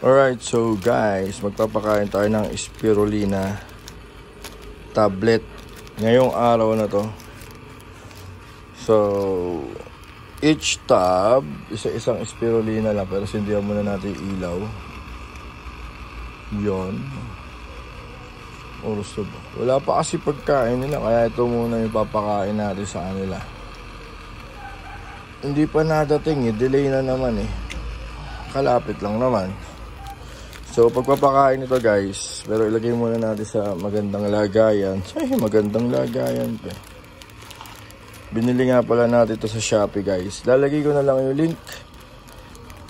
Alright, so guys, magpapakain tayo ng spirulina tablet ngayong araw na to. So, each tab, isa-isang spirulina lang, pero sindihan muna natin yung ilaw. Yun. Oras na ba? Wala pa kasi pagkain nila, kaya ito muna yung papakain natin sa kanila. Hindi pa nadating eh, delay na naman eh. Kalapit lang naman. So, pagpapakain ito guys, pero ilagay muna natin sa magandang lagayan. Ay, magandang lagayan pa. Binili nga pala natin ito sa Shopee guys. Lalagay ko na lang yung link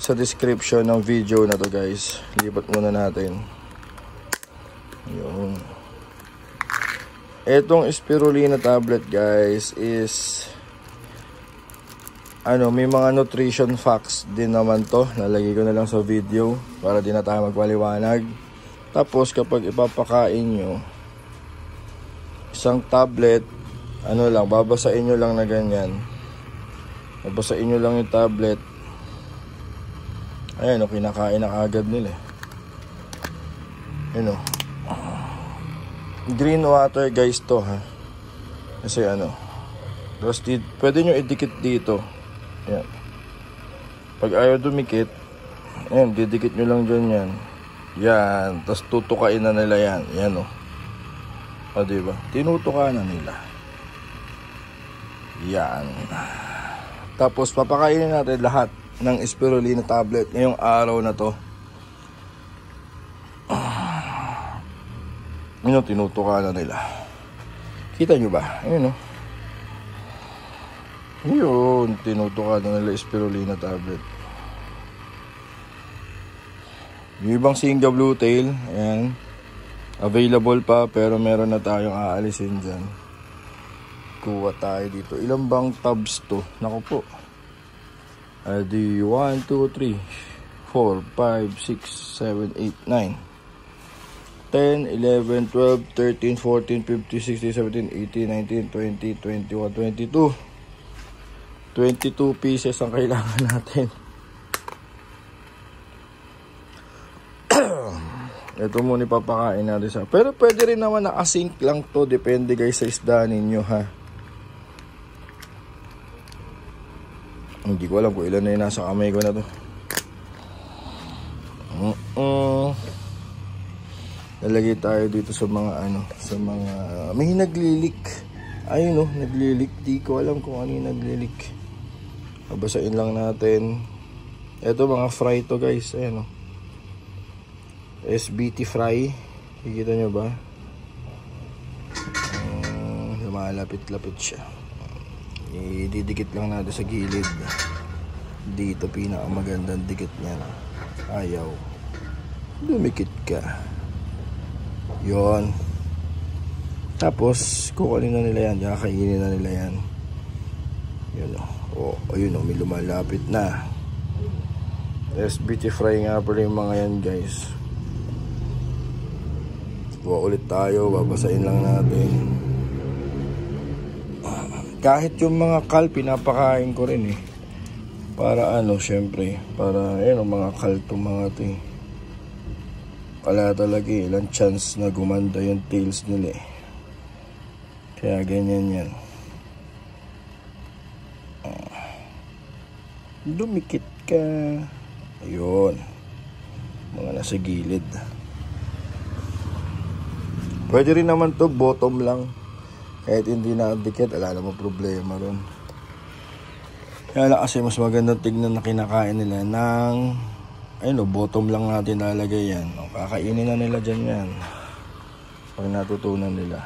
sa description ng video na to guys. Lipat muna natin. Yun. Etong spirulina tablet guys is may mga nutrition facts din naman to. Nalagay ko na lang sa video para di na tayo magpaliwanag. Tapos kapag ipapakain nyo isang tablet, babasain nyo lang na ganyan. Babasain nyo lang yung tablet. Ayan kinakain na agad nila. Green water guys to ha. Kasi roasted, pwede nyo idikit dito. Yan. Pag ayaw dumikit, ayan, didikit nyo lang dyan yan. Yan, tapos tutukain na nila yan. Yan o diba? Tinutukan na nila. Yan. Tapos papakainin natin lahat ng spirulina tablet ngayong araw na to. Tinutukan na nila. Kita nyo ba? Ayun Yun, tinutukan na nila spirulina tablet. Yung ibang Singa Blue Tail, ayan, available pa, pero meron na tayong aalisin dyan. Kuha tayo dito. Ilang bang tabs to? Naku po. Di 1, 2, 3, 4, 5, 6, 7, 8, 9, 10, 11, 12, 13, 14, 15, 16, 17, 18, 19, 20, 21, 22. 22 pieces ang kailangan natin. Ito muna ipapakain natin sa. Pero pwede rin naman na-async lang to. Depende guys sa isda ninyo ha. Hindi ko alam kung ilan na yung nasa kamay ko na to. Nalagay tayo dito sa mga may naglilik. Ayun naglilik. Di ko alam kung ano yung naglilik. Babasain lang natin. Ito mga fry to guys. Ayan SBT fry. Kikita nyo ba? Lumalapit-lapit siya. Ididikit lang natin sa gilid. Dito pinakamagandang dikit niya. Ayaw. Dumikit ka. Yon. Tapos kukunin na nila yan. Kakainin na nila yan. Yun ayun may lumalapit na. SBT fry nga pala yung mga yan guys. Kuha ulit tayo, babasain lang natin. Kahit yung mga kal pinapakain ko rin para syempre, para mga kal to mga to wala talaga ilang chance na gumanda yung tails nila kaya ganyan yan. Dumikit ka. Ayun. Mga nasa gilid. Pwede rin naman to bottom lang. Kahit hindi na dikit, wala namang problema ron. Kaya lang kasi mas magandang tignan na kinakain nila ng bottom lang natin lalagay yan. Kakainin na nila dyan yan. Pag natutunan nila.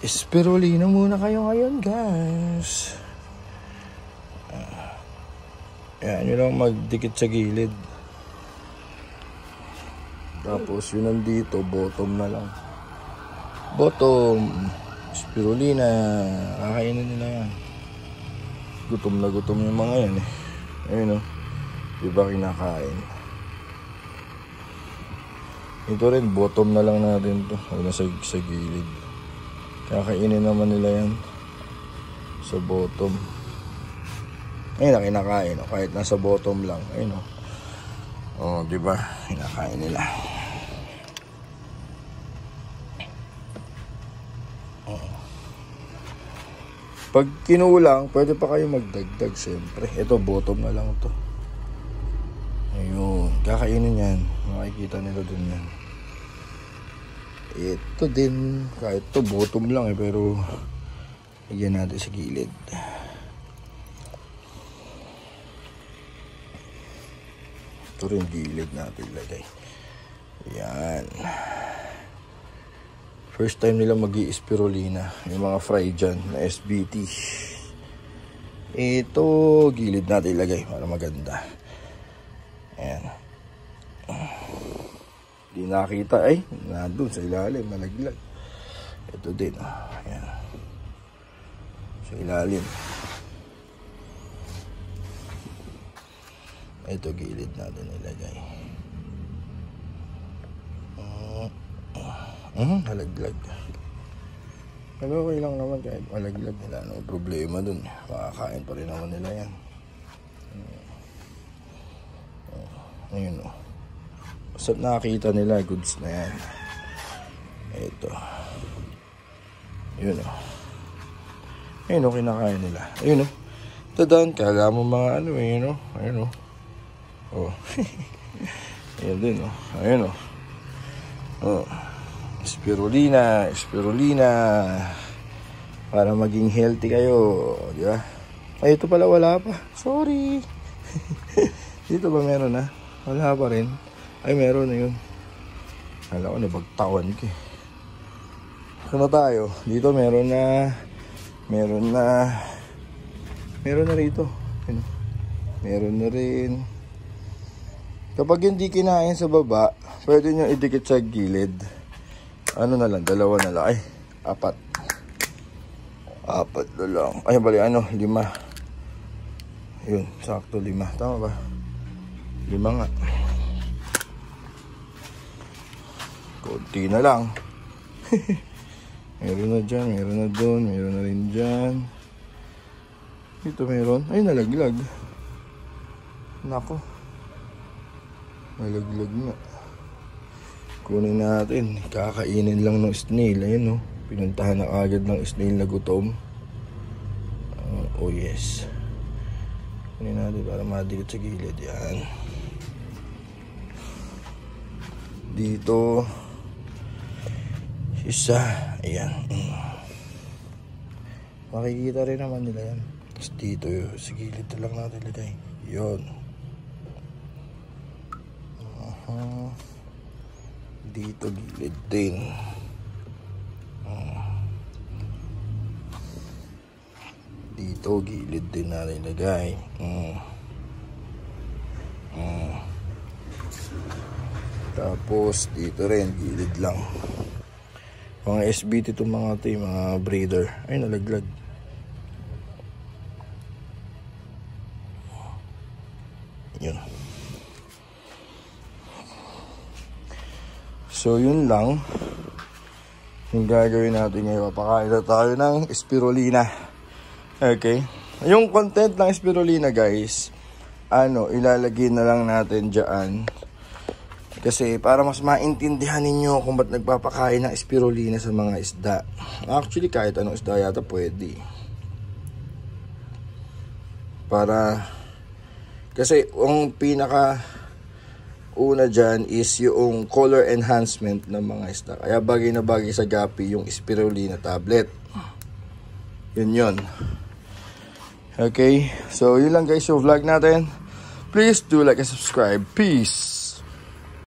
Spirulina muna kayo ngayon guys. Yan, yun lang magdikit sa gilid. Tapos yun nandito, bottom na lang. Bottom. Spirulina. Kakainin nila yan. Gutom na gutom yung mga yan Ayun diba kinakain. Ito rin, bottom na lang natin to. Wala sa gilid. Kakainin naman nila yan. sa bottom. Ayun na kinakain, oh. Kahit nasa bottom lang. Ayun, oh. Oh, di ba? Kinakain nila. Oh. Pag kinulang, pwede pa kayo magdagdag, siyempre. Ito, bottom na lang to. Ayun, kakainin yan. Makikita nila dun yan. Ito din, kahit to bottom lang eh, pero lagyan natin sa gilid. Ito rin gilid natin ilagay. Yan. First time nila mag-i-spirulina. Yung mga fry dyan na SBT. Ito, gilid natin ilagay para maganda. Ayan. Di nakita ay nandun sa ilalim, malaglag. Ito din. Ayan. Sa ilalim. Ito gilid natin ilagay. Malaglag. Pero okay lang naman kahit malaglag nila. No problema dun. Makakain pa rin naman nila yan. Ayun o. Basta nakakita nila, goods na yan. Ito. Ayun o. Ayun o, kinakain nila. Ayun o. Tadaan, kala mo mga ano eh, no? Ayun o. Oh. Ayun din o. Ayun o. Oh. Spirulina, spirulina. Para maging healthy kayo. Di ba? Ay, ito pala wala pa. Sorry. Dito ba meron na? Wala pa rin. Ay, meron na yun. Alam ko, nabagtawan ko eh. Ano tayo? Dito meron na. Meron na rito. Meron na rin. Kapag hindi kinain sa baba, pwede nyo idikit sa gilid. Ano na lang, dalawa na lang. Ay, apat na lang. Ay, bali, 5. Yun, sakto 5. Tama ba? 5 nga. Kunti na lang. Meron na dyan, meron na doon, meron na rin dyan. Dito meron. Ay, nalaglag. Nako. Nalaglag nga. Kunin natin. Kakainin lang ng snail. Ayun, no. Pinuntahan na agad ng snail na gutom. Oh, yes. Kunin natin para madikit sa gilid. Yan. Dito. Isa. Ayan. Makikita rin naman nila yan. Tapos dito sa gilid lang natin ilagay. Yun. Dito gilid din. Dito gilid din natin ilagay. Tapos dito rin gilid lang. Mga SBT itong mga ito, mga breeder. Ay, nalaglag. Yun. So, yun lang. Yung gagawin natin ngayon. Papakain na tayo ng spirulina. Okay. Yung content ng spirulina, guys, ilalagay na lang natin dyan. Kasi para mas maintindihan ninyo kung ba't nagpapakain ng spirulina sa mga isda. Actually, kahit anong isda yata pwede. Kasi ang pinaka una dyan is yung color enhancement ng mga isda. Kaya bagay na bagay sa gapi yung spirulina tablet. Yun. Okay, so yun lang guys yung vlog natin. Please do like and subscribe. Peace!